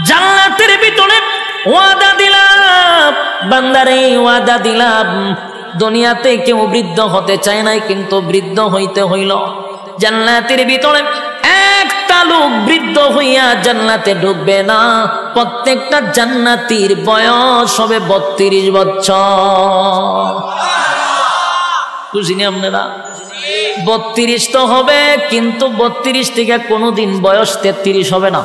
জান্নাতের ভিতরে ওয়াদা দিলাম বান্দারে, ওয়াদা দিলাম দুনিয়াতে কেউ বৃদ্ধ হতে চায় নাই, কিন্তু বৃদ্ধ হইতে হইল। জান্নাতের ভিতরে একটা লোক বৃদ্ধ হইয়া জান্নাতে ঢুকবে না। প্রত্যেকটা জান্নাতীর বয়স হবে 32 বছর। খুশি নি আপনারা? 32 তো হবে, কিন্তু 32 থেকে কোনোদিন বয়স 33 হবে না।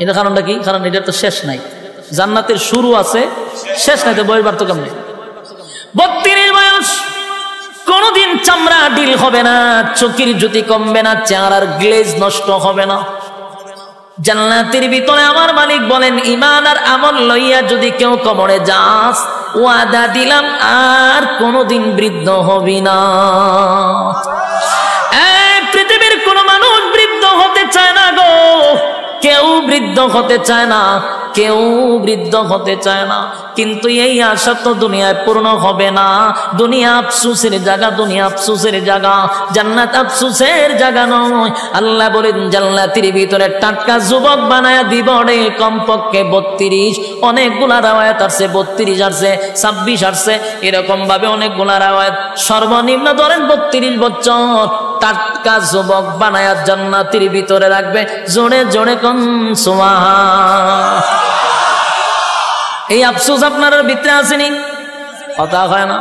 এটা কারণটা কি? কারণ এটা তো শেষ নাই। জান্নাতের শুরু আছে, শেষ নাই, তো বয়স বাড়তো কেমনে? 32 বয়স। কোনদিন চামড়া ডিল হবে না, চোখের জ্যোতি কমবে না, চেহারার গ্লেজ নষ্ট হবে না। জান্নাতের ভিতরে আমার মালিক বলেন, ঈমান আর আমল লইয়া যদি কেউ কবরে যাস, ওয়াদা দিলাম আর কোনদিন বৃদ্ধ হবি না। এই পৃথিবীর কোন মানুষ বৃদ্ধ হতে চায় না গো, কেউ বৃদ্ধ হতে চায় না, কেউ বৃদ্ধ হতে চায় না। কিন্তু এই আশা তো দুনিয়ায় পূর্ণ হবে না। দুনিয়া আফসোসের জায়গা, দুনিয়া আফসোসের জায়গা, জান্নাত আফসোসের জায়গা নয়। আল্লাহ বলেন জান্নাতের ভিতরে টাটকা যুবক বানায়া দিব রে, কমপক্ষে 32। অনেকগুলা রাওয়ায়াত আসছে 32 আসছে, 26 আসছে, এরকম ভাবে অনেকগুলা রাওয়ায়াত। সর্বনিম্ন ধরেন 32 বছর টাটকা যুবক বানায়া জান্নাতের ভিতরে রাখবে। জোরে জোরে কোন সুবহান। এই আফসোস আপনার ভিতরে আসেনি? কথা হয় না?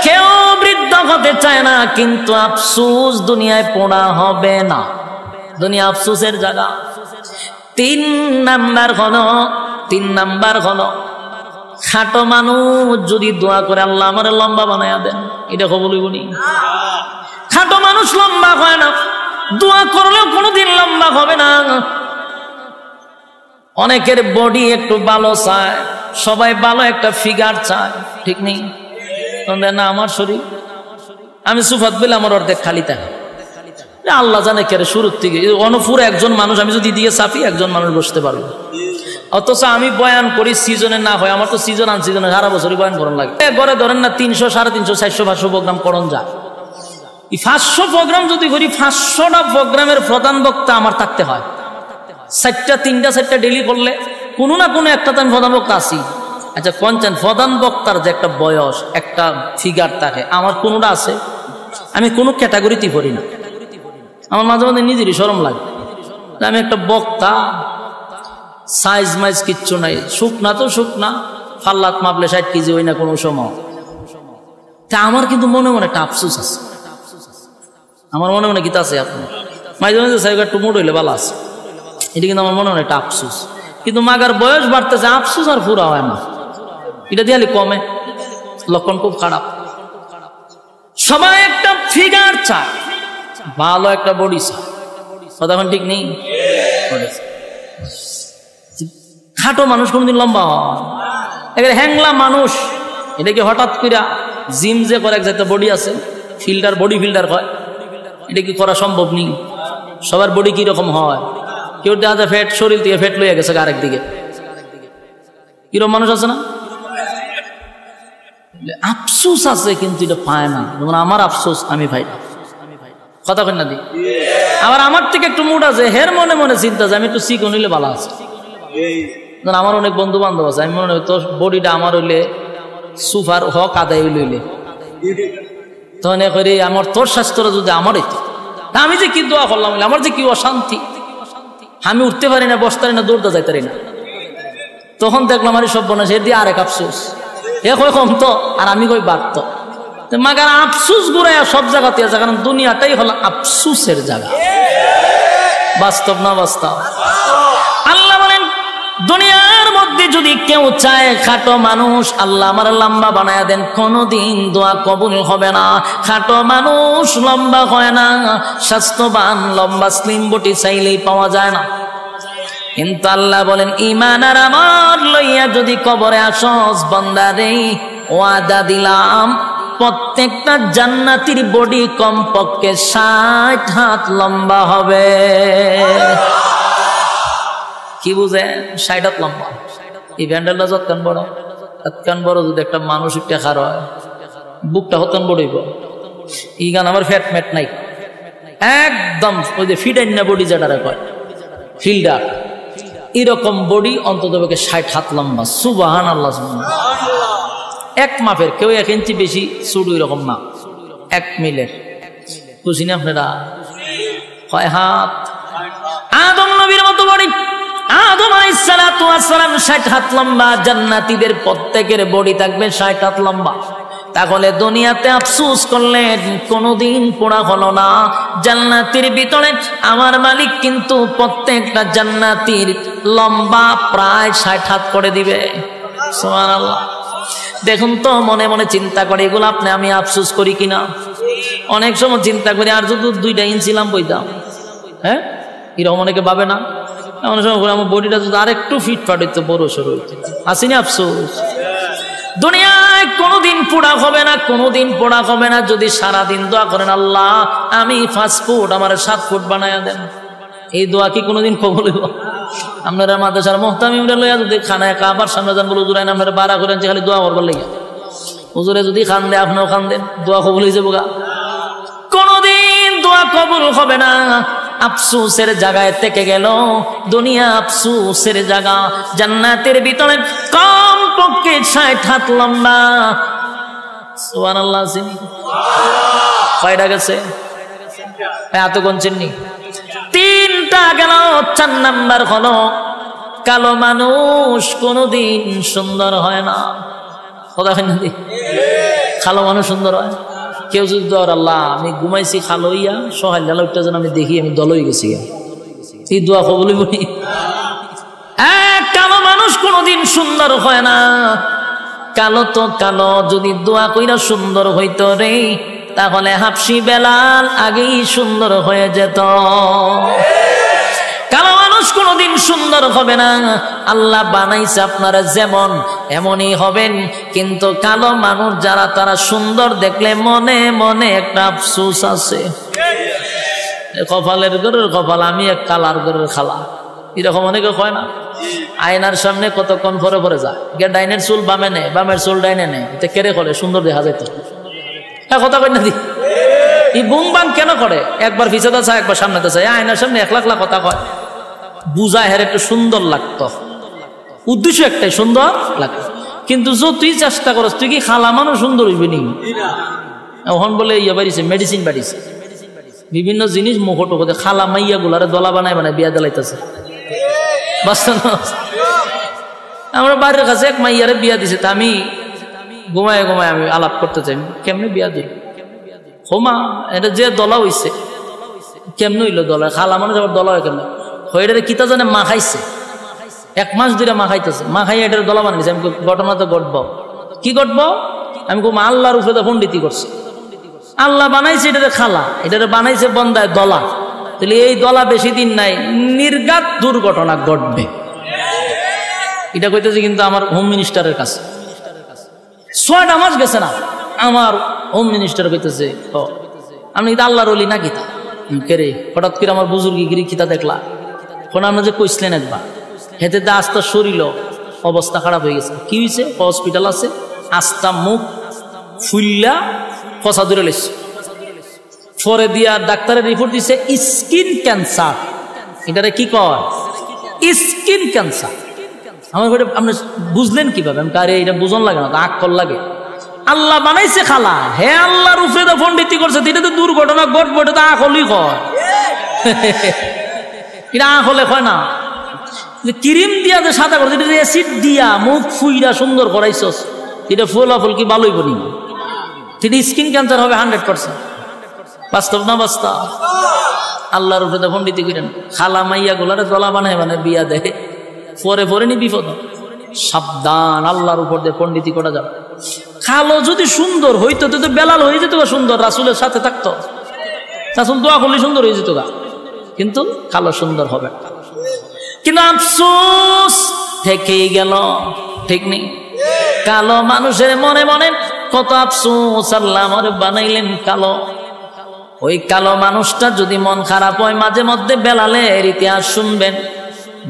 কেউ বৃদ্ধ হতে চায় না, কিন্তু আফসোস দুনিয়ায় পড়া হবে না। দুনিয়া আফসোসের জায়গা। 3 নাম্বার হলো খাটো মানুষ যদি দোয়া করে, আল্লাহ আমার লম্বা বানায়া দেন, এটা কবুল হইব নি? খাটো মানুষ লম্বা হয় না, দোয়া করলেও কোনোদিন লম্বা হবে না। অনেকের বডি একটু ভালো চায়, সবাই ভালো একটা ফিগার চায়, ঠিক নেই? না আমার শরীর, আমি সুফাত বলে আমার অর্ধেক খালি থাকে। আল্লাহ জানে কে শুরুর থেকে অনপুরে একজন মানুষ আমি যদি দিয়ে চাপি, একজন মানুষ বসতে পারবে। অথচ আমি বয়ান করি সিজনে না হয়, আমার তো সিজন আন সিজনে সারা বছরই বয়ান করার লাগে। ঘরে ধরেন না 300, 350, 400, 500 প্রোগ্রাম করণ যায়। 500 প্রোগ্রাম যদি করি, 500টা প্রোগ্রামের প্রধান বক্তা আমার থাকতে হয়। 3টা ডেলি করলে কোনো না কোনো একটা তো আমি প্রধান বক্তা আছি। আচ্ছা পঞ্চান প্রধান বক্তার যে একটা বয়স, একটা ফিগার থাকে, আমার কোনোটা আছে? আমি কোনো ক্যাটাগরিতে পড়ি না। আমার মাঝে মাঝে নিজেরই শরম লাগে, আমি একটা বক্তা, সাইজ মাইজ কিচ্ছু নাই, শুকনা তো শুকনা, ফাল্লাত মাপলে 60 কেজি হই না কোনো সময়। তা আমার কিন্তু মনে মনে একটা আফসোস আছে। আমার মনে মনে গীতা আছে, আপনার মাঝে মাঝে সাইজ একটু মোট হইলে ভালো আছে, এটা কিন্তু আমার মনে মনে একটা আফসোস। কিন্তু মাগার বয়স বাড়তেছে, আফসোস আর পুরা হয় না, এটা দিয়ালি কমে, লক্ষণ খুব খারাপ। সবাই একটা ফিগার চায়, ভালো একটা বডি চায়, কথা এখন ঠিক নেই? খাটো মানুষ কোনদিন লম্বা হয়? হ্যাংলা মানুষ, এটা কি হঠাৎ করে জিম যে করে এক জাতীয় বডি আছে, ফিল্টার, বডি ফিল্টার হয়, এটা কি করা সম্ভব নেই? সবার বডি কি রকম হয়? কেউ দেখা যায় ফ্যাট, শরীর থেকে ফ্যাট লইয়া গেছে আরেক দিকে, কিরকম মানুষ আছে না? আফসোস আছে, কিন্তু এটা পায় না। যেমন আমার আফসোস আমি ভাই, কথা কই না দি। আবার আমার থেকে একটু মুড আছে, হের মনে মনে চিন্তা যে আমি একটু চিকন হইলে ভালো আছে। আমার অনেক বন্ধু বান্ধব আছে, আমি মনে হয় তোর বডিটা আমার হইলে সুপার হক আদায় হইলে, তখন করি আমার তোর স্বাস্থ্যটা যদি আমার হইতো, আমি যে কি দোয়া করলাম, আমার যে কি অশান্তি, আমি উঠতে পারি না, বসতে পারি না, দৌড়তে যাইতে পারি না। তখন দেখলাম আমার সব বোনা সে দিয়ে আরেক আফসোস, এ কই কম তো, আর আমি কই বাড়ত। মাগার আফসোস ঘুরাইয়া সব জায়গাতে আছে, কারণ দুনিয়াটাই হলো আফসোসের জায়গা। বাস্তব না বাস্তব? আল্লাহ বলেন দুনিয়ার মধ্যে যদি কেউ চায় খাটো মানুষ, আল্লাহ আমার লম্বা বানায়া দেন, কোনদিন দোয়া কবুল হবে না। খাটো মানুষ লম্বা হয় না, স্বাস্থ্যবান লম্বা স্লিম বডি চাইলেই পাওয়া যায় না। কিন্তু আল্লাহ বলেন ঈমান আর আমল লইয়া যদি কবরে আসস বান্দারে, ওয়াদা দিলাম প্রত্যেকটা জান্নাতীর বডি কমপক্ষে 60 হাত লম্বা হবে। কি বুঝেন? 60 হাত লম্বা। এই ব্যান্ডেলটা যতক্ষণ বড়, ততক্ষণ বড় যদি একটা মানুষ একটা খার হয়, বুকটা হতন বড়ইব। এই গান আমার ফ্যাট ম্যাট নাই, একদম ওই যে ফিট আইন না বডি যেটা কয় ফিল্ডার, এরকম বডি অন্তত 60 হাত লম্বা। সুবহানাল্লাহ। এক মাপের, কেউ 1 ইঞ্চি বেশি চুড় এরকম না, 1 মিলের। বুঝি না আপনারা? কয় হাত? আদম নবীর মতো বডি। আদম আলাইহিস সালাতু ওয়াস সালাম 60 হাত লম্বা, জান্নাতীদের প্রত্যেকের বডি থাকবে 60 হাত লম্বা। তাহলে দুনিয়াতে আফসোস করলেন, কোনদিন পোড়া হলো না। জান্নাতের ভিতরে আমার মালিক কিন্তু প্রত্যেকটা জান্নাতীর লম্বা প্রায় 60 হাত করে দিবে। সুবহানাল্লাহ। দেখুন তো, মনে মনে চিন্তা করে এগুলো আপনি আমি আফসোস করি কিনা? অনেক সময় চিন্তা করি আর যদি 2 ইঞ্চি লাম বইতাম, হ্যাঁ, এরকম অনেকে ভাবে না? অনেক সময় আমার বডিটা যদি আর একটু ফিটফাট হইতো, বড় সড়ো হইতো, আসেনি আফসোস? দুনিয়ায় কোনোদিন পোড়া হবে না, কোনোদিন পোড়া হবে না যদি সারাদিন দোয়া করেন, আল্লাহ আমি 5 ফুট আমার 7 ফুট বানায়া দেন। এই দোয়া কি কোনোদিন কবুল হইব? আপনারা মাদ্রাসার মুহতামিমরা লইয়া যদি খানায় কাবার সামনে যান, বলে হুজুর আপনারা বাড়া করেন যে খালি দোয়া করবার লাগে। হুজুরে যদি খান দেয়, আপনিও খান দেন, দোয়া কবুল হয়ে যাবো গা? কোনোদিন দোয়া কবুল হবে না। আফসোসের জায়গায় থেকে গেল দুনিয়া, আফসোসের জায়গা। জান্নাতের ভিতরে কম পক্ষে 60 হাত লম্বা। সুবহানাল্লাহ। কয়টা গেছে? এত গুনছেন নি? 3টা গেল। 4 নাম্বার হলো কালো মানুষ কোনদিন সুন্দর হয় না। কথা হয় না? কালো মানুষ সুন্দর হয়? কেউ যদি দর আল্লাহ আমি ঘুমাইছি খালো ইয়া সহায় লালটা যেন আমি দেখি আমি দল হয়ে গেছি, এই দোয়া কবুল বলি। কালো মানুষ কোনদিন সুন্দর হয় না। কালো তো কালো, যদি দোয়া কইরা সুন্দর হইতো রে, তাহলে হাফসি বেলাল আগেই সুন্দর হয়ে যেত। কালো মানুষ কোনদিন সুন্দর হবে না। আল্লাহ বানাইছে আপনারা যেমন এমনই হবেন, কিন্তু কালো মানুষ যারা তারা সুন্দর দেখলে মনে মনে একটা আফসোস আছে। কপালের গরের কপাল, আমি এক কালার গরের খালা, এরকম অনেকে হয় না? আয়নার সামনে কতক্ষণ পরে পরে যায়, ডাইনের চুল বামে নেয়, বামের চুল ডাইনে নেয়, এতে কেড়ে করে সুন্দর দেখা যেত। হ্যাঁ, কথা কই না দি? এই বুং বাং কেন করে? একবার পিছাতে চায়, একবার সামনেতে চায়। আয়নার সামনে 1,00,000 কথা কয়, বুঝায় হের একটু সুন্দর লাগতো, উদ্দেশ্য একটাই সুন্দর লাগতো। কিন্তু যতই চেষ্টা করস, তুই কি খালা মানুষ সুন্দর হইবে নি? এখন বলে ইয়ে বাড়িছে, মেডিসিন বাড়িছে, বিভিন্ন জিনিস মুখটো করতে খালা মাইয়া গুলারে দলা বানায় বানায় বিয়া দিলাইতেছে। আমরা বাড়ির কাছে এক মাইয়ারে বিয়া দিছে, তা আমি ঘুমায় ঘুমায় আমি আলাপ করতে চাই, কেমনে বিয়া দিল? হোমা এটা যে দলা হইছে, কেমনে হইলো দলা? খালা মানুষ আবার দলা হয় কেন? এটারে কিতা জানে মা খাইছে, 1 মাস ধরে মা খাইতেছে, মা খাইয়া এটার দলা বানিয়েছে। আমি ঘটনা তো ঘটব, কি ঘটবো? আমি কম আল্লাহর উপরে পণ্ডিতি করছে। আল্লাহ বানাইছে এটারে খালা, এটারে বানাইছে বন্দায় দলা। তাহলে এই দলা বেশি দিন নাই, নির্ঘাত দুর্ঘটনা ঘটবে। এটা কইতেছে কিন্তু আমার হোম মিনিস্টারের কাছে 6টা মাস গেছে না, আমার হোম মিনিস্টার কইতেছে আপনি কিন্তু আল্লাহর ওলি নাকি? কেরে হঠাৎ করে আমার বুজুর্গিগিরি কিতা দেখলা? কোন আমরা যে কইছিলেন একবার, হেতে আস্তা শরীর অবস্থা খারাপ হয়ে গেছে। কি হয়েছে? হসপিটাল আছে, আস্তা মুখ ফুল্লা ফসা ধরে লেছে। পরে দিয়া ডাক্তারের রিপোর্ট দিছে স্কিন ক্যান্সার। এটারে কি কয়? Skin cancer. আমার আপনি বুঝলেন কিভাবে? আমি কারে এটা বুঝন লাগে না, আক্কল লাগে। আল্লাহ বানাইছে খালা, হে আল্লাহর উপরে তো পণ্ডিতি করছে, এটা তো দুর্ঘটনা ঘটবো, এটা তো আখলই কয়। এটা আখলে কয় না। ক্রিম দিয়া যে সাদা করছে, এটা অ্যাসিড দিয়া মুখ ফুইরা সুন্দর করাইছস, এটা ফুল আফল কি ভালোই করি? তিনি স্কিন ক্যান্সার হবে 100%। বাস্তব না বাস্তব? আল্লাহর উপরে তো পণ্ডিতি করেন। খালা মাইয়া গোলারে দলা বানায় মানে বিয়া দেয়, পরে পরে নি বিপদ। সাবধান, আল্লাহর উপর দিয়ে পণ্ডিতি করা যাবে। খালো যদি সুন্দর হইতো তো বেলাল হয়ে যেত সুন্দর, রাসূলের সাথে থাকতো, রাসূল দোয়া করলে সুন্দর হয়ে যেত গা। কিন্তু কালো সুন্দর হবে, কিন্তু আফসোস থেকেই গেল, ঠিক নেই? কালো মানুষের মনে মনে কত আফসোস, আল্লাহ আমারে বানাইলেন কালো। ওই কালো মানুষটা যদি মন খারাপ হয়, মাঝে মধ্যে বেলালের ইতিহাস শুনবেন।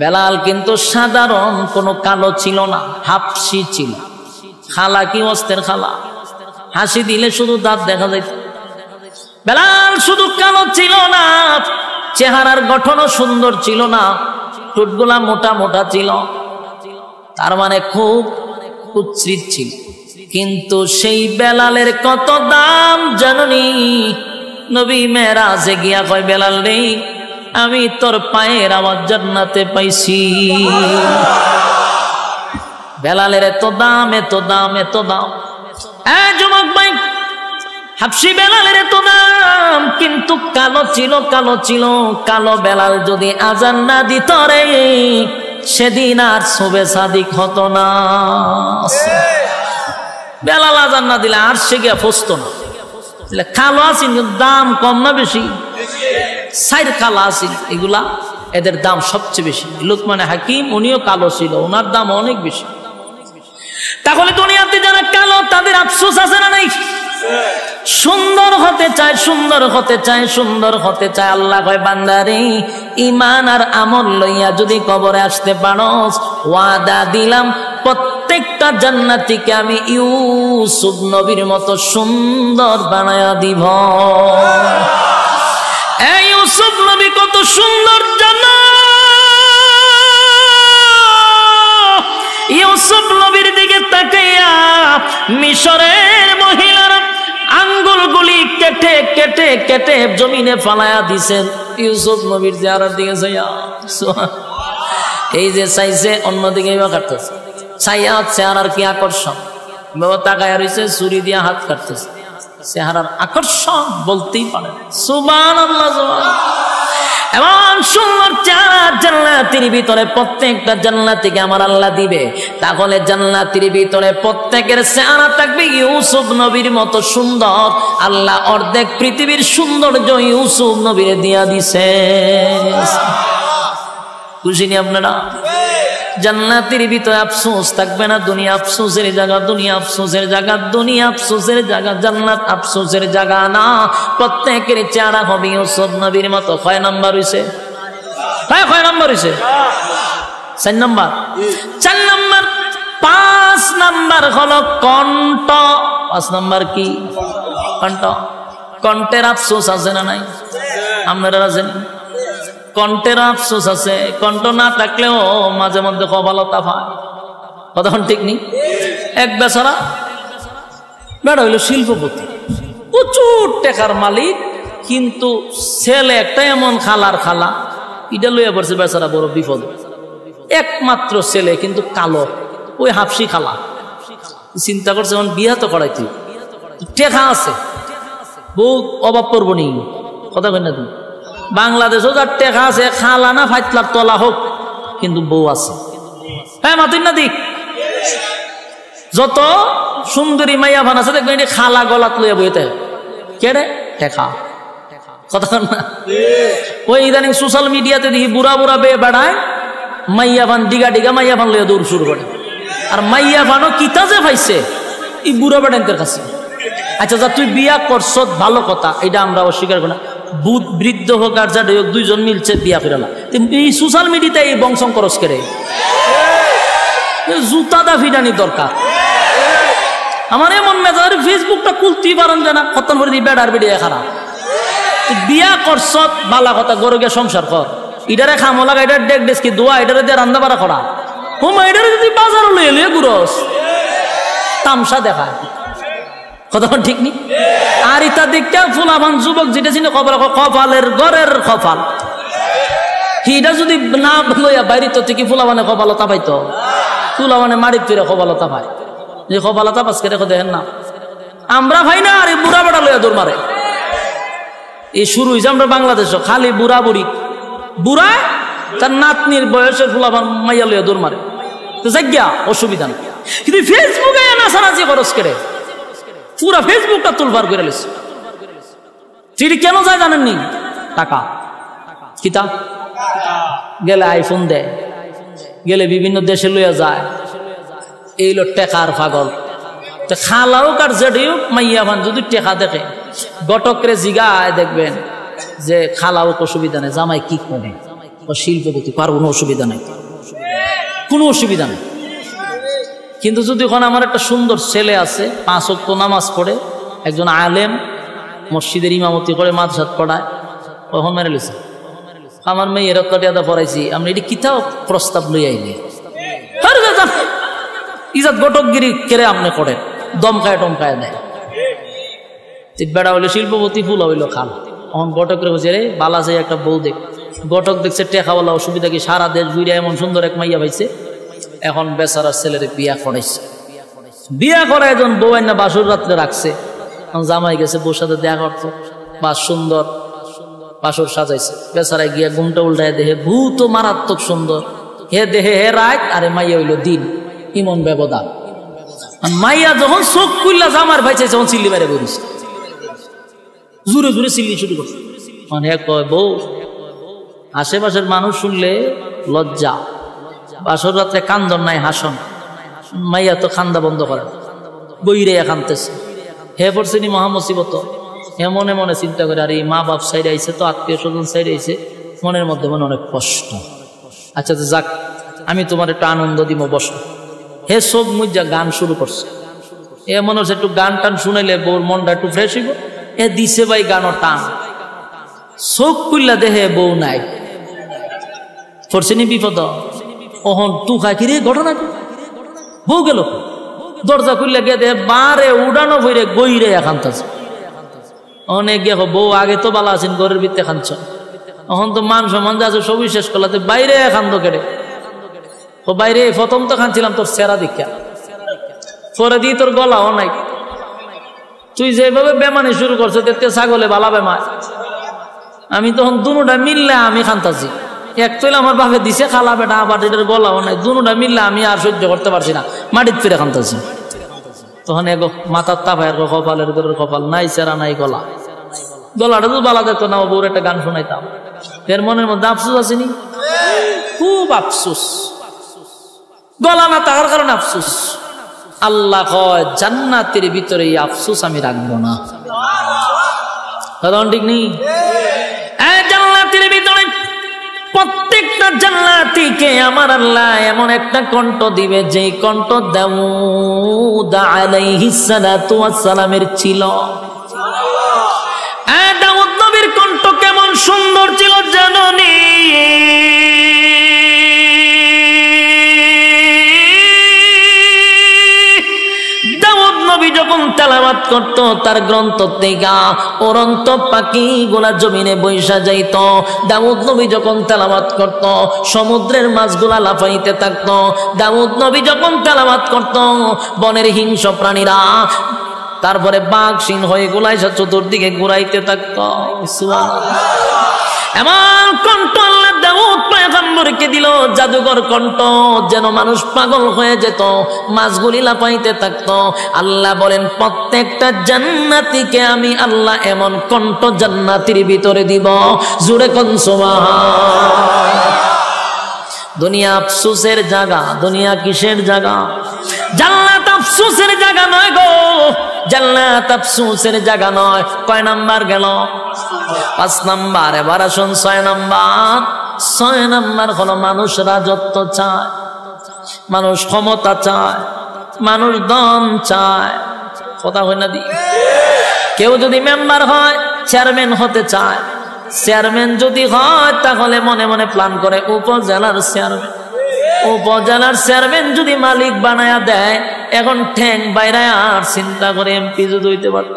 বেলাল কিন্তু সাধারণ কোনো কালো ছিল না, হাফসি ছিল। খালা কি অস্তের খালা, হাসি দিলে শুধু দাঁত দেখা যাইত। বেলাল শুধু কালো ছিল না, চেহারার গঠনও সুন্দর ছিল না, ঠোঁটগুলা মোটা মোটা ছিল, তার মানে খুব কুৎসিত ছিল। কিন্তু সেই বেলালের কত দাম জাননি? নবী মেরাজে গিয়া কয়, বেলাল রে, আমি তোর পায়ের আওয়াজ জান্নাতে পাইছি। বেলালের এত দাম, এত দাম, এত দাম। যুবক ভাই, হাবশি বেলালের এত দাম, কিন্তু কালো ছিল, কালো ছিল। কালো বেলাল যদি আজান না দিত রে, সেদিন আর শোবে সাদিক হতো না। বেলাল আজান না দিলে আর সে গিয়া ফসতো না। কালো আসিন, দাম কম না বেশি? সাইর কালো আসিন, এগুলা এদের দাম সবচেয়ে বেশি। লুকমান হাকিম উনিও কালো ছিল, ওনার দাম অনেক বেশি। তাহলে দুনিয়াতে যারা কালো, তাদের আফসোস আছে না নাই? সুন্দর হতে চায়, সুন্দর হতে চায়, সুন্দর হতে চায়। আল্লাহ কয়, বান্দারে, ঈমান আর আমল লইয়া যদি কবরে আসতে পারোস, ওয়াদা দিলাম প্রত্যেকটা জান্নাতীকে আমি ইউসুফ নবীর মতো সুন্দর বানায়া দিব। এই ইউসুফ নবী কত সুন্দর জানো? ইউসুফ নবীর দিকে তাকাইয়া মিশরের মহিলারা আঙ্গুলগুলি কেটে কেটে কেটে জমিনে ফালায়া দিছেন ইউসুফ নবীর চেহারার দিকে চাইয়া। এই যে চাইছে, অন্যদিকে কাটতেছে, চাইয়া চেহারার কি আকর্ষণ! বাবা তাকায়া রয়েছে, ছুরি দিয়ে হাত কাটতেছে। চেহারার আকর্ষণ বলতেই পারে। সুবহানাল্লাহ, সুবহানাল্লাহ। এমন সুন্দর চেহারা জান্নাতের ভিতরে প্রত্যেকটা জান্নাতীকে আমার আল্লাহ দিবে। তাহলে জান্নাতের ভিতরে প্রত্যেকের চেহারা থাকবে ইউসুফ নবীর মতো সুন্দর। আল্লাহ অর্ধেক পৃথিবীর সৌন্দর্য ইউসুফ নবীরে দিয়া দিছে। খুশি নি আপনারা? জান্নাতের ভিতরে আফসোস থাকবে না। দুনিয়া আফসোসের জায়গা, দুনিয়া আফসোসের জায়গা, দুনিয়া আফসোসের জায়গা, জান্নাত আফসোসের জায়গা না। প্রত্যেকের চেহারা হবে ইউসুফ নবীর মতো। কয় নাম্বার হইছে? কয় নাম্বার হইছে? 4 নাম্বার। 4 নাম্বার। 5 নাম্বার হলো কণ্ঠ। 5 নাম্বার কি? কণ্ঠ। কণ্ঠের আফসোস আছে না নাই? আপনারা আছেন? কণ্ঠের আফসোস আছে। কণ্ঠ না থাকলেও মাঝে মধ্যে কপালতা পায়। কতক্ষণ ঠিক নেই? এক বেচারা বেড়া হইল শিল্পপতি, প্রচুর টাকার মালিক, কিন্তু ছেলে একটা এমন খালার খালা, এটা লইয়া পড়ছে বেচারা বড় বিপদ। একমাত্র ছেলে, কিন্তু কালো, ওই হাফসি খালা। চিন্তা করছে এখন বিয়া তো করাইতে, টেকা আছে, বউ অভাব পড়বো নি। কথা কই না তুমি? বাংলাদেশও যার টেকা আছে, খালা না ফাইতলার তলা হোক, কিন্তু বউ আছে। হ্যাঁ মাতুন না দিক, যত সুন্দরী মাইয়া ভান আছে দেখবেন খালা গলাত লইয়া বইতে কেড়ে টেকা। কথা না? ওই ইদানিং সোশ্যাল মিডিয়াতে দেখি বুড়া বুড়া বেয়ে বেড়ায়, মাইয়া ভান ডিগা ডিগা মাইয়া ভান লইয়া দৌড় শুরু করে। আর মাইয়া ভানও কিতা যে পাইছে এই বুড়া বেড়াইতের কাছে। আচ্ছা যা তুই বিয়া করছ ভালো কথা, এটা আমরা অস্বীকার করি না। বুধ বৃদ্ধ হোক আর যা হোক, দুইজন মিলছে বিয়া ফেরালা। এই সোশ্যাল মিডিয়াতে এই বংশং করস করে জুতা দা ফিটানি দরকার। আমার এমন মেজাজ, ফেসবুকটা খুলতেই পারেন জানা, খতম করে দিই বেড়ার বেড়িয়ে খারাপ। বিয়া করছ বালা কথা, গরু গিয়ে সংসার কর। এটারে খামো লাগা, এটার ডেক ডেস্কি দোয়া, এটারে দিয়ে রান্না বাড়া করা। হুমা এটারে যদি বাজার লইয়ে লইয়ে ঘুরস, তামসা দেখায়। কথা ঠিক নি? আর ইতা দিকটা ফুলাবান যুবক যেটা ছিল কপালের ঘরের কপাল, হিটা যদি না লইয়া বাইরে তো থেকে ফুলাবানে কপালতা পাইতো, ফুলাবানে মারিত ফিরে কপালতা পায়। যে কপালতা পাস করে দেখেন না, আমরা ভাই না। আর এই বুড়া বেড়া লইয়া দৌড় মারে। এই শুরু হয়েছে আমরা বাংলাদেশ, খালি বুড়া বুড়ি, বুড়া তার নাতনির বয়সের ফুলাবান মাইয়া লইয়া দৌড় মারে। তো জায়গা অসুবিধা নেই, কিন্তু ফেসবুকে নাচানাচি খরচ করে পুরা ফেসবুকটা তুলবার করে লেছে। চিঠি কেন যায় জানেননি? টাকা। কিতা গেলে আইফোন দেয়, গেলে বিভিন্ন দেশে লইয়া যায়। এই লো টেকার পাগল। খালাও কার জেডিও মাইয়া ভান যদি টেকা দেখে, গটকরে জিগায় দেখবেন যে খালাও অসুবিধা নেই, জামাই কি করে শিল্পপতি, কার কোনো অসুবিধা নেই, কোনো অসুবিধা নেই। কিন্তু যদি ওখানে আমার একটা সুন্দর ছেলে আছে, 5 ওয়াক্ত নামাজ পড়ে, একজন আলেম, মসজিদের ইমামতি করে, মাদ্রাসাত পড়ায়, কখন মেরে লিছে? আমার মেয়ের টিয়াদা পড়াইছি আমি এটি কিতাও প্রস্তাব লই আইনি ইজাত গটকগিরি কেড়ে আপনি করেন দমকায় টমকায় দেয় বেড়া হইলো শিল্পপতি ফুল হইলো খাল তখন গটকের বলছে রে বালা চাই একটা বউ দেখ গটক দেখছে টেকাওয়ালা অসুবিধা কি সারা দেশ ঘুরে এমন সুন্দর এক মাইয়া পাইছে এখন বেচারা ছেলের বিয়া করাইছে বিয়া করা একজন বউ না বাসুর রাত্রে রাখছে জামাই গেছে বউর সাথে দেখা করতো বা সুন্দর বাসুর সাজাইছে বেচারায় গিয়া ঘুমটা উল্টায় দেহে ভূত মারাত্মক সুন্দর হে দেহে হে রাত আরে মাইয়া হইলো দিন ইমন ব্যবধান মাইয়া যখন চোখ খুললা জামার ভাই চাইছে তখন চিল্লি বাইরে বেরিয়েছে জুড়ে জুড়ে চিল্লি শুরু করছে মানে কয় বউ আশেপাশের মানুষ শুনলে লজ্জা বাসর রাত্রে কান্দন নাই হাসন মাইয়া তো খান্দা বন্ধ করে বইরে কানতেছে হে পড়ছেনি মহামসিবত হে মনে মনে চিন্তা করে আর এই মা বাপ সাইডে আইছে তো আত্মীয় স্বজন সাইডে আইছে মনের মধ্যে মনে অনেক কষ্ট আচ্ছা তো যাক আমি তোমার একটু আনন্দ দিব বসো হে সব মুজা গান শুরু করছে এ মনে হচ্ছে একটু গান টান শুনাইলে বউর মনটা একটু ফ্রেশ হইব এ দিছে ভাই গানও টান চোখ খুললা দেহে বউ নাই পড়ছেনি বিপদ ওহন তু খাকিরে ঘটনা বউ গেল দরজা খুললে গিয়ে দেহে বারে উড়ানো বইরে গইরে এখানতাছে অনেক গিয়ে বউ আগে তো বালা আছেন ঘরের ভিতরে খানছ এখন তো মান সম্মান যা আছে সবই শেষ করলাতে বাইরে খান্দ কেড়ে ও বাইরে প্রথম তো খানছিলাম তোর সেরা দীক্ষা পরে দিয়ে তোর গলাও নাই তুই যেভাবে বেমানি শুরু করছো দেখতে ছাগলে বালা বেমায় আমি তখন দুটা মিললে আমি খান্তাছি এক তৈল আমার বাপে দিছে খালা বেটা আবার এটার গলাও নাই দুটা মিললে আমি আর সহ্য করতে পারছি না মাটির ফিরে খান্তাছি তখন এগো মাথার তাপায় কপালের ঘরের কপাল নাই সেরা নাই গলা গলাটা তো বালা দেখতো না বউর একটা গান শোনাইতাম এর মনের মধ্যে আফসোস আসেনি খুব আফসোস গলা না থাকার কারণে আফসোস আল্লাহ কয় জান্নাতের ভিতরে এই আফসোস আমি রাখবো না কারণ ঠিক নেই জান্নাতের ভিতরে প্রত্যেকটা জান্নাতীকে আমার আল্লাহ এমন একটা কণ্ঠ দিবে যে কণ্ঠ দাউদ আলাইহিস সালাতু ওয়াস সালামের ছিল দাউদ নবীর কণ্ঠ কেমন সুন্দর ছিল জানোনি দাউদ নবী যখন তেলাওয়াত করত তার গ্রন্থ থেকে অরন্ত পাখি গুলা জমিনে বৈশা যাইত দাউদ নবী যখন তেলাওয়াত করত সমুদ্রের মাছগুলা লাফাইতে থাকতো দাউদ নবী যখন তেলাওয়াত করত বনের হিংস্র প্রাণীরা তারপরে বাঘ সিংহ হয়ে গোলাইসা চতুর্দিকে ঘুরাইতে থাকতো এমন কণ্ঠ আল্লাহ দাউদ পয়গম্বরকে দিল জাদুকর কণ্ঠ যেন মানুষ পাগল হয়ে যেত মাছগুলি লাফাইতে থাকতো আল্লাহ বলেন প্রত্যেকটা জান্নাতীকে আমি আল্লাহ এমন কণ্ঠ জান্নাতীর ভিতরে দিব জোরে কোন সুবহান দুনিয়া আফসোসের জায়গা দুনিয়া কিসের জায়গা জান্নাত আফসোসের জায়গা নয় গো জান্নাত আফসোসের জায়গা নয় কয় নাম্বার গেল 5 নাম্বার এবার আসুন 6 নাম্বার হলো মানুষ রাজত্ব চায় মানুষ ক্ষমতা চায় মানুষ ধন চায় কথা হয় না দি কেউ যদি মেম্বার হয় চেয়ারম্যান হতে চায় চেয়ারম্যান যদি হয় তাহলে মনে মনে প্ল্যান করে উপজেলার চেয়ারম্যান যদি মালিক বানায়া দেয় এখন ঠ্যাং বাইরে আর চিন্তা করে এমপি যদি হইতে পারে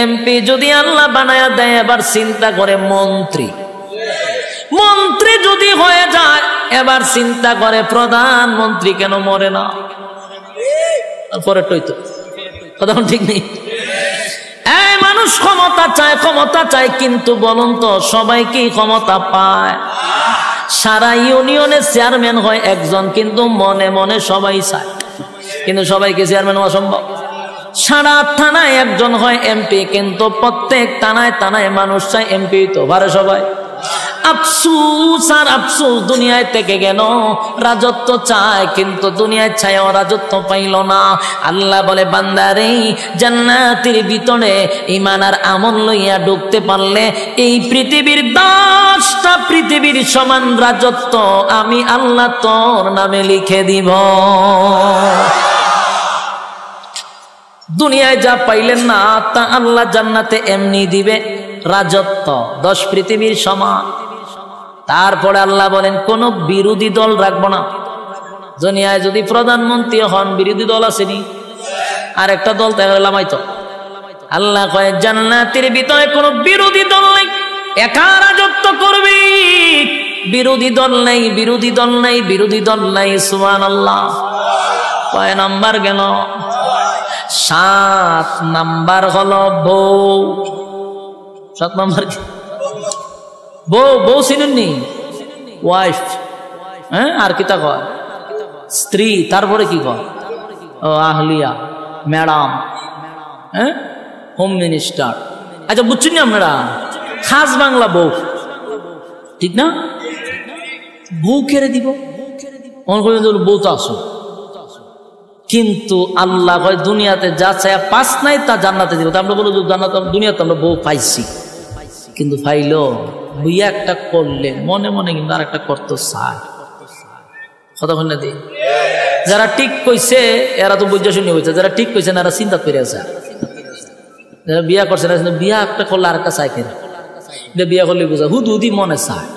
এমপি যদি আল্লাহ বানায়া দেয় এবার চিন্তা করে মন্ত্রী যদি হয়ে যায় এবার চিন্তা করে প্রধানমন্ত্রী কেন মরে না পরে টইতো কথা ঠিক নেই মানুষ ক্ষমতা চায় কিন্তু বলুন তো সবাই কি ক্ষমতা পায় সারা ইউনিয়নের চেয়ারম্যান হয় একজন কিন্তু মনে মনে সবাই চায় কিন্তু সবাইকে চেয়ারম্যান হওয়া সম্ভব সারা থানায় একজন হয় এমপি কিন্তু প্রত্যেক থানায় মানুষ চায় এমপি তো পারে সবাই আফসোস আর আফসোস দুনিয়ায় থেকে গেল রাজত্ব চায় কিন্তু দুনিয়ায় ছায়াও রাজত্ব পাইল না আল্লাহ বলে বান্দারে জান্নাতের ভিতরে ঈমান আর আমল লইয়া ঢুকতে পারলে এই পৃথিবীর 10টা পৃথিবীর সমান রাজত্ব আমি আল্লাহ তোর নামে লিখে দিব দুনিয়ায় যা পাইলেন না তা আল্লাহ জান্নাতে এমনি দিবে রাজত্ব 10 পৃথিবীর সমান তারপরে আল্লাহ বলেন কোন বিরোধী দল রাখবো না। দুনিয়ায় যদি প্রধানমন্ত্রী হন বিরোধী দল আসেনি, আর একটা দল তাহলে লামাইতো। আল্লাহ কয় জান্নাতের ভিতরে কোনো বিরোধী দল নেই, একা রাজত্ব করবি, বিরোধী দল নেই, বিরোধী দল নেই, বিরোধী দল নেই। সুবহানাল্লাহ। কয় নাম্বার গেল? 7 নাম্বার হলো বউ। 7 নাম্বার কি? বউ। বউ চিনেননি? ওয়াইফ। হ্যাঁ, আর কি তা কয়? স্ত্রী। তারপরে কি কয়? ও আহলিয়া, ম্যাডাম, হ্যাঁ, হোম মিনিস্টার। আচ্ছা বুঝছেন না আপনারা? খাস বাংলা বউ, ঠিক না? বউ কেড়ে দিব, বউ তো আসো। কিন্তু আল্লাহ কয় দুনিয়াতে যা চাই 5 নাই তা জান্নাতে দিব। আমরা বলবো জান্নাত, দুনিয়াতে আমরা বউ পাইছি, কিন্তু পাইলো বিয়ে একটা করলে মনে মনে কিন্তু আর একটা করতে চায়। কতক্ষণ না দিই যারা ঠিক কইছে এরা তো বুঝা শুনি হয়েছে, যারা ঠিক কইছে না এরা চিন্তা করে আছে। যারা বিয়া করছে না, বিয়া একটা করলে আর একটা চাই কেন, বিয়া করলে বোঝা হুদি মনে চায়,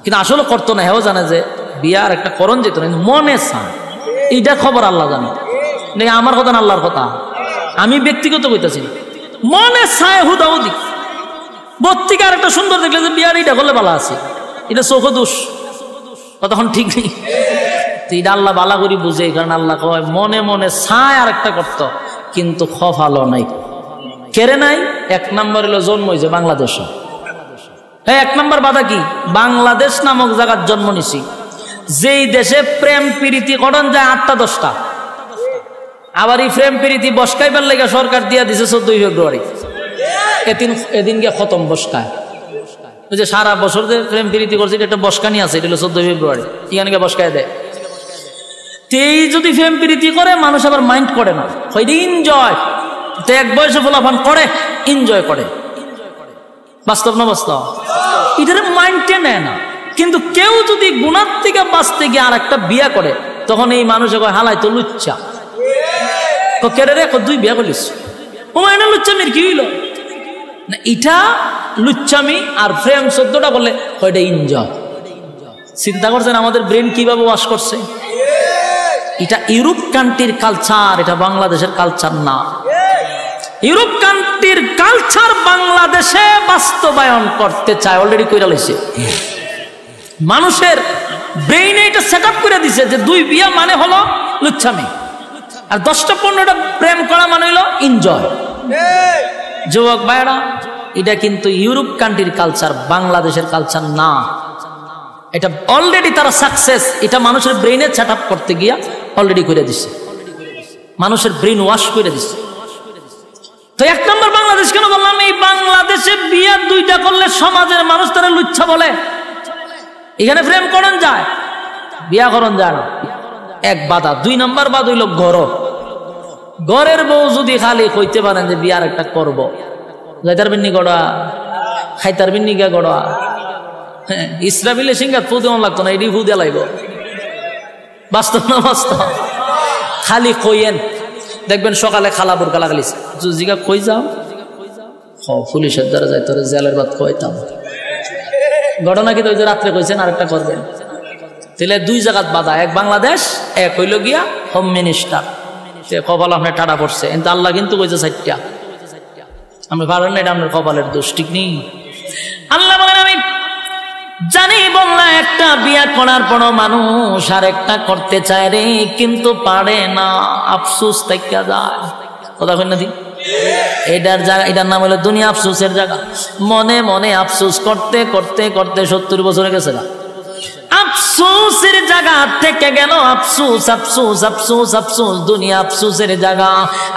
কিন্তু আসলে করতো না। হেও জানে যে বিয়া আর একটা করণ যেত না, কিন্তু মনে চায়। এইটা খবর আল্লাহ জানে, আমার কথা না আল্লাহর কথা। আমি ব্যক্তিগত কইতাছি, মনে চায় হুদাহুদি। বত্তিকে আর একটা সুন্দর দেখলে যে বিয়ার এইটা করলে ভালো আছে, এটা চোখ দোষ, কতক্ষণ ঠিক নেই। এটা আল্লাহ বালা করি বুঝে, কারণ আল্লাহ কয় মনে মনে চায় আর একটা করতো, কিন্তু খফালো নাই, কেড়ে নাই। 1 নম্বর হলো জন্ম হয়েছে বাংলাদেশে। হ্যাঁ, 1 নম্বর বাধা কি? বাংলাদেশ নামক জায়গার জন্ম নিছি, যেই দেশে প্রেম প্রীতি করণ যায় 8টা 10টা। আবার এই প্রেম প্রীতি বসকাইবার লেগে সরকার দিয়া দিছে 14 ফেব্রুয়ারি। এদিন গিয়ে খতম বসকায়। ওই যে সারা বছর যে প্রেম প্রীতি করছে একটা বসকানি আছে, এটা হলো 14 ফেব্রুয়ারি, এখানে গিয়ে বসকায় দেয়। তেই যদি প্রেম প্রীতি করে মানুষ আবার মাইন্ড করে না, এনজয়। তো 1 বয়সে ফলাফান করে, এনজয় করে। বাস্তব না বাস্তব? এটার মাইন্ডে নেয় না। কিন্তু কেউ যদি গুণার থেকে বাঁচতে গিয়ে আর একটা বিয়া করে, তখন এই মানুষে কয় হালাই তো লুচ্চা। কেড়ে রে 2 বিয়া করিস, ও মাইনা লুচ্চামির কি হইল না? এটা লুচ্চামি। আর প্রেম 14টা করলে ওইটা এনজয়। চিন্তা করছেন আমাদের ব্রেন কিভাবে ওয়াশ করছে? এটা ইউরোপ কান্ট্রির কালচার, এটা বাংলাদেশের কালচার না। ইউরোপ কান্ট্রির কালচার বাংলাদেশে বাস্তবায়ন করতে চায়, অলরেডি কইরা লইছে। মানুষের ব্রেইনে এটা সেট আপ করে দিছে যে 2 বিয়া মানে হলো লুচ্ছামি, আর 10টা 15টা প্রেম করা মানে হলো এনজয়। যুবক ভাইরা, এটা কিন্তু ইউরোপ কান্ট্রির কালচার, বাংলাদেশের কালচার না। এটা অলরেডি তারা সাকসেস, এটা মানুষের ব্রেইনে সেট আপ করতে গিয়া অলরেডি করে দিছে, মানুষের ব্রেইন ওয়াশ করে দিছে। তো 1 নম্বর বাংলাদেশ কেন বললাম? এই বাংলাদেশে বিয়া 2টা করলে সমাজের মানুষ তারা লুচ্ছা বলে। এখানে প্রেম করণ যায়, বিয়া করণ যায় না। 1 বাধা। 2 নম্বর বাধা হইল ঘরের বউ যদি খালি কইতে পারেন যে বিয়ার একটা করবো, যাইতার বিন্নি গড়া, খাইতার বিন্নি গা গড়া। হ্যাঁ, ইসরাফিলে সিংহাত ফুদেমন লাগতো না, এটি ফুদে লাগবো। বাস্তব না বাস্তব? খালি কইয়েন, দেখবেন সকালে খালা বোরকা লাগালিস, জিগা কই যাও, পুলিশের দ্বারা যাই তোর জেলের ভাত কইতাম। ঘটনা কি তো ওই যে রাত্রে কইছেন আরেকটা করবেন। তাহলে 2 জায়গাত বাধা, 1 বাংলাদেশ, 1 হইল গিয়া হোম মিনিস্টার। কপাল আপনার টাটা পড়ছে, কিন্তু আল্লাহ কিন্তু কইছে 4টা। আমি পারেন না, এটা আপনার কপালের দোষ, ঠিক নেই। আল্লাহ বলেন আমি জানি বললাম একটা বিয়া করার পরও মানুষ আর একটা করতে চায় রে, কিন্তু পারে না, আফসোস থেকে যায়। কথা কই না? এটার জায়গা, এটার নাম হলো দুনিয়া আফসোসের জায়গা। মনে মনে আফসোস করতে করতে করতে 70 বছরে গেছে না, আফসোসের জায়গা থেকে গেল আফসোস আফসোস আফসোস আফসোস, দুনিয়া আফসোসের জায়গা।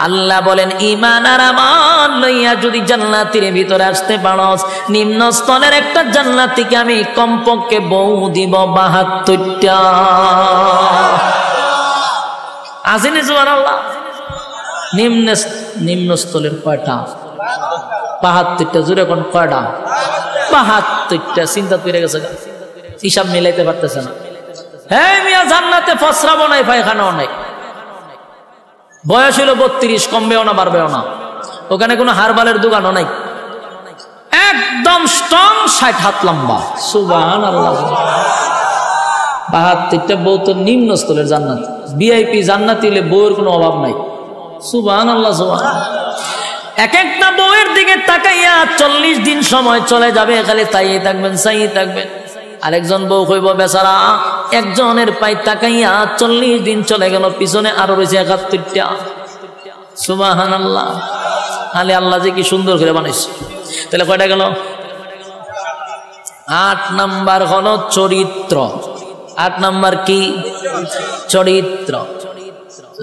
আল্লাহ বলেন ঈমান আর আমল লইয়া যদি জান্নাতের ভিতরে আসতে পারস, নিম্ন স্তরের একটা জান্নাতীকে আমি কমপক্ষে বউ দিব 72টা। আসেনি সুবহানাল্লাহ? নিম্ন স্তরের কয়টা? 72টা। জোরে কোন কয়টা? 72টা। চিন্তা করে গেছে, হিসাব মিলাইতে পারতেছে না। হ্যাঁ মিয়া, জান্নাতে ফসরাবো নাই, পায়খানাও নাই। বয়স হলো 32, কমবেও না বাড়বেও না। ওখানে কোনো হারবালের দোকানও নাই। একদম স্ট্রং, 60 হাত লম্বা। সুবহানাল্লাহ। 72টা বউ তো নিম্ন স্তরের জান্নাত, ভিআইপি জান্নাতি হলে বউয়ের কোনো অভাব নাই। সুবহানাল্লাহ সুবহানাল্লাহ। এক একটা বউয়ের দিকে তাকাইয়া 40 দিন সময় চলে যাবে, খালি তাইয়ে থাকবেন, চাইয়ে থাকবেন। আরেকজন বউ কইব বেচারা একজনের পাই তাকাইয়া 40 দিন চলে গেল, পিছনে আরো রয়েছে 71টা। সুবহানাল্লাহ। তাহলে আল্লাহ যে কি সুন্দর করে বানাইছে। তাহলে কয়টা গেল? 8 নাম্বার হলো চরিত্র। 8 নাম্বার কি? চরিত্র।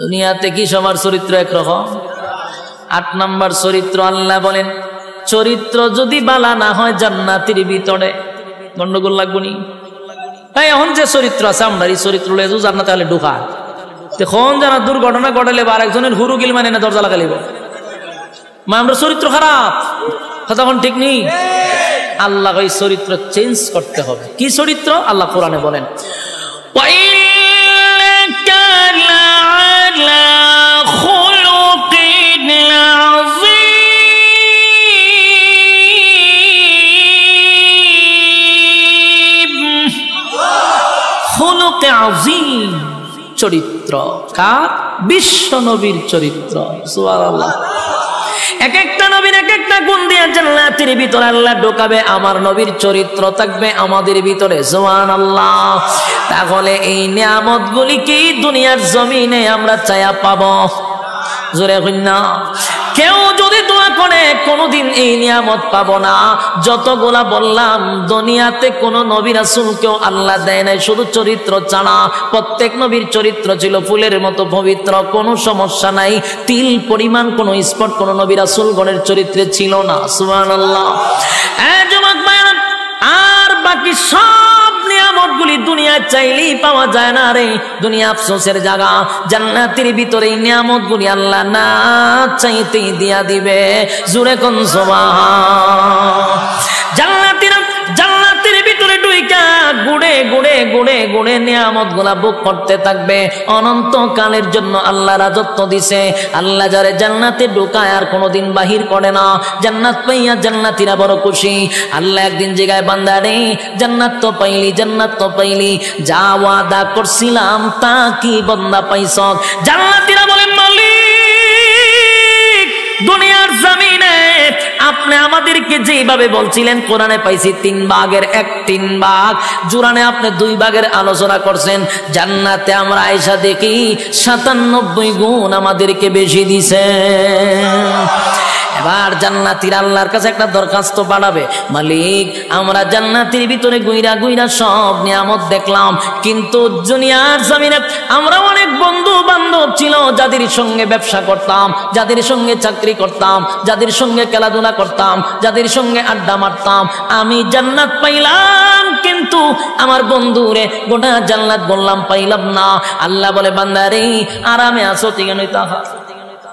দুনিয়াতে কি সবার চরিত্র একরকম? 8 নাম্বার চরিত্র। আল্লাহ বলেন চরিত্র যদি বালা না হয় জান্নাতের ভিতরে গন্ডগোল লাগবো নি। তাই এখন যে চরিত্র আছে আমরা এই চরিত্র লয়ে জান্নাতে হলে ঢোকা, তখন যারা দুর্ঘটনা ঘটালে বা আরেকজনের হুরু গিল মানে না দরজা লাগালিব, মা আমরা চরিত্র খারাপ, তখন ঠিক নেই। আল্লাহ এই চরিত্র চেঞ্জ করতে হবে। কি চরিত্র? আল্লাহ কোরআনে বলেন চরিত্র। কার? বিশ্ব নবীর চরিত্র। সুবহানাল্লাহ। এক একটা নবীর এক একটা গুণ দিয়ে জান্নাতের ভিতরে আল্লাহ ঢোকাবে। আমার নবীর চরিত্র থাকবে আমাদের ভিতরে। সুবহানাল্লাহ। তাহলে এই নিয়ামতগুলি কি দুনিয়ার জমিনে আমরা চায়া পাবো? জোরে কই না। কেউ যদি দোয়া করে কোনদিন এই নিয়ামত পাবো না। যতগুলা বললাম দুনিয়াতে কোন নবী রাসূলকেও আল্লাহ দেয় নাই শুধু চরিত্র ছাড়া। প্রত্যেক নবীর চরিত্র ছিল ফুলের মতো পবিত্র, কোনো সমস্যা নাই। তিল পরিমাণ কোনো স্পট কোন নবী রাসূলগণের চরিত্রে ছিল না। সুবহানাল্লাহ। যুবক ভাইরা, আর বাকি সব নিয়ামতগুলি দুনিয়া চাইলেই পাওয়া যায় না রে। দুনিয়া আফসোসের জায়গা। জান্নাতের ভিতরে নিয়ামতগুলি আল্লাহ না চাইতেই দিয়া দিবে। জোরে কোন সুবহান। জান্নাতের ভিতরে ঢুইকা গুড়ে গুড়ে গুড়ে গুড়ে নিয়ামতগুলা ভোগ করতে থাকবে অনন্তকালের জন্য। আল্লাহ রাজত্ব দিছে। আল্লাহ যারে জান্নাতে ঢুকায় আর কোনোদিন বাহির করে না। জান্নাত পাইয়া জান্নাতীরা বড় খুশি। আল্লাহ একদিন জায়গায় বান্দা রে জান্নাত তো পাইলি, জান্নাত তো পাইলি, যা ওয়াদা করছিলাম তা কি বান্দা পাইছ? জান্নাতীরা বলেন মালিক দুনিয়ার জমিনে আপনি আমাদেরকে যেভাবে বলছিলেন কোরআনে পাইছি 3 ভাগের 1/3 ভাগ, জুরানে আপনি 2 ভাগের আলোচনা করছেন। জান্নাতে আমরা আয়েশা দেখি 97 গুণ আমাদেরকে বেশি দিছে। এবার জান্নাতীর আল্লাহর কাছে একটা দরখাস্ত পাঠাবে, মালিক আমরা জান্নাতের ভিতরে গুইরা গুইরা সব নিয়ামত দেখলাম, কিন্তু দুনিয়ার জমিনে আমরা অনেক বন্ধু বান্ধব ছিল যাদের সঙ্গে ব্যবসা করতাম, যাদের সঙ্গে চাকরি করতাম, যাদের সঙ্গে খেলাধুলা করতাম, যাদের সঙ্গে আড্ডা মারতাম। আমি জান্নাত পাইলাম কিন্তু আমার বন্ধুরে গোটা জান্নাত বললাম পাইলাম না। আল্লাহ বলে বান্দারে আরামে আছো ঠিক নই তাহা।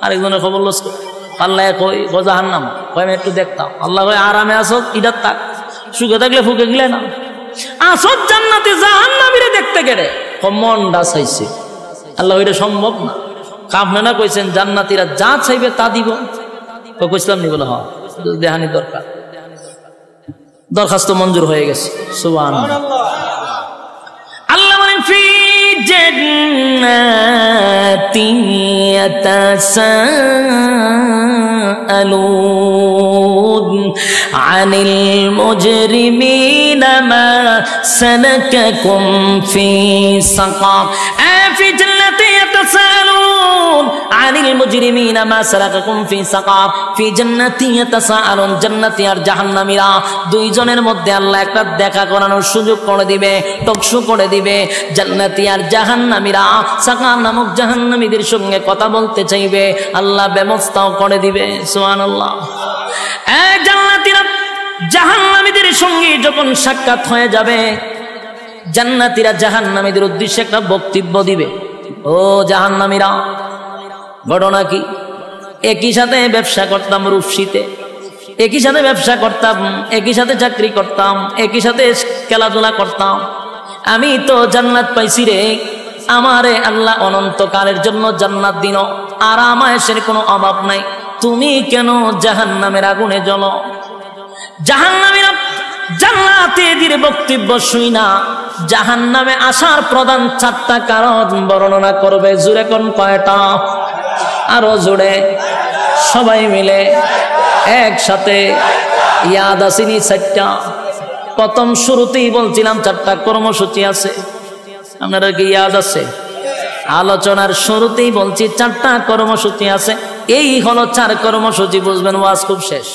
আরেকজনের খবর লস আল্লাহ কই জাহান্নাম কই আমি একটু দেখতাম। আল্লাহ কই আরামে আসো ইদার থাক, সুখে থাকলে ফুকে গেলে না আসো জান্নাতে, জাহান্নামীরে দেখতে গেলে মনটা চাইছে। আল্লাহ এটা সম্ভব না। কাফনে না কইছেন জান্নাতীরা যা চাইবে তা দিব। কইছিলাম নি বলে হ্যাঁ দেহানি দরকার, দরখাস্ত মঞ্জুর হয়ে গেছে। সুবহানাল্লাহ। আল্লাহ বলেন ফি জান্নাতিন ইয়াতাসাআলুন আনিল মুজরিমিনা মা সালাকাকুম ফি সাকার। ফি জান্নাতিন ইয়াতাসাআলুন আনিল মুজরিমিনা মা সালাকাকুম ফি সাকার। ফি জান্নাতিন ইয়াতাসাআলুন, জান্নাতি আর জাহান্নামীরা দুইজনের মধ্যে আল্লাহ একটা দেখা করানোর সুযোগ করে দিবে, টকশো করে দিবে। জান্নাতি আর জাহান্নামীরা সাকার নামক জাহান্নামীদের সঙ্গে কথা বলতে চাইবে, আল্লাহ ব্যবস্থাও করে দিবে। সুবহানাল্লাহ। জান্নাতীরা জাহান্নামীদের সঙ্গে যখন সাক্ষাৎ হয়ে যাবে, জান্নাতীরা জাহান্নামীদের উদ্দেশ্যে একটা বক্তব্য দিবে। ও জাহান্নামীরা, ঘটনা কি? একই সাথে ব্যবসা করতাম রূপসীতে, একই সাথে ব্যবসা করতাম, একই সাথে চাকরি করতাম, একই সাথে খেলাধুলা করতাম। আমি তো জান্নাত পাইছি রে, আমারে আল্লাহ অনন্তকালের জন্য জান্নাত দিন, আরাম আয়েশের কোনো অভাব নাই। তুমি কেন জাহান্নামের আগুনে জ্বলো? জাহান্নামীরা জান্নাতীদের বক্তব্য শুই না জাহান্নামে আসার প্রধান 4টা কারণ বর্ণনা করবে। জোরে কোন কয়টা? আরো জোরে সবাই মিলে একসাথে ইয়াদ আসেনি 4টা। প্রথম শুরুতেই বলছিলাম 4টা কর্মসূচি আছে, আপনারা কি ইয়াদ আছে? আলোচনার শুরুতেই বলছি 4টা কর্মসূচি আছে। এই হলো 4 কর্মসূচি, বুঝবেন ওয়াজ খুব শেষ।